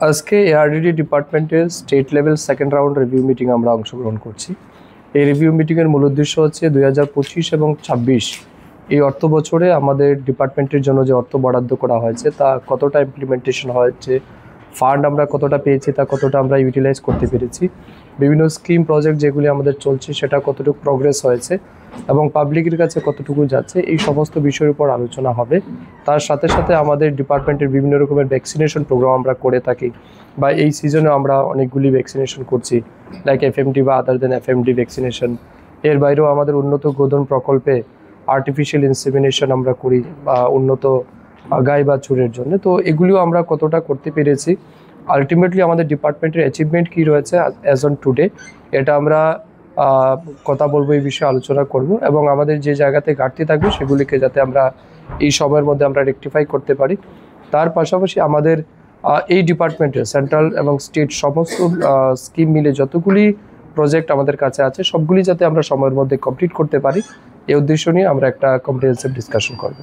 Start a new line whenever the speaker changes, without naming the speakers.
আজকে এআরডিডি ডিপার্টমেন্টের state level second round review meeting আমরা অংশগ্রহণ করছি। এই রিভিউ মিটিংয়ের মূল উদ্দেশ্য হচ্ছে 2025 এবং 26 এই অর্থ বছরে আমাদের ডিপার্টমেন্টের জন্য যে অর্থ বরাদ্দ করা হয়েছে তা কতটা ইমপ্লিমেন্টেশন হয়েছে, ফান্ড আমরা কতটা পেয়েছি, তা কতটা আমরা ইউটিলাইজ করতে পেরেছি, বিভিন্ন স্কিম প্রজেক্ট যেগুলি আমাদের চলছে সেটা কতটুকু প্রোগ্রেস হয়েছে এবং পাবলিকের কাছে কতটুকু যাচ্ছে, এই সমস্ত বিষয়ের উপর আলোচনা হবে। তার সাথে সাথে আমাদের ডিপার্টমেন্টের বিভিন্ন রকমের ভ্যাকসিনেশন প্রোগ্রাম আমরা করে থাকি বা এই সিজনে আমরা অনেকগুলি ভ্যাকসিনেশন করছি, লাইক এফএমডি বা আদার দেন এফএমডি ভ্যাকসিনেশন। এর বাইরেও আমাদের উন্নত গোধন প্রকল্পে আর্টিফিশিয়াল ইনসেমিনেশন আমরা করি বা উন্নত গাই বাছুরের জন্য। তো এগুলিও আমরা কতটা করতে পেরেছি, আলটিমেটলি আমাদের ডিপার্টমেন্টের অ্যাচিভমেন্ট কী রয়েছে অ্যাজ অন টুডে, এটা আমরা কথা বলবো, এই বিষয়ে আলোচনা করব এবং আমাদের যে জায়গাতে ঘাটতি থাকবে সেগুলিকে যাতে আমরা এই সময়ের মধ্যে আমরা রেকটিফাই করতে পারি। তার পাশাপাশি আমাদের এই ডিপার্টমেন্টের সেন্ট্রাল এবং স্টেট সমস্ত স্কিম মিলে যতগুলি প্রজেক্ট আমাদের কাছে আছে সবগুলি যাতে আমরা সময়ের মধ্যে কমপ্লিট করতে পারি, এই উদ্দেশ্য নিয়ে আমরা একটা কম্প্রিহেনসিভ ডিসকাশন করব।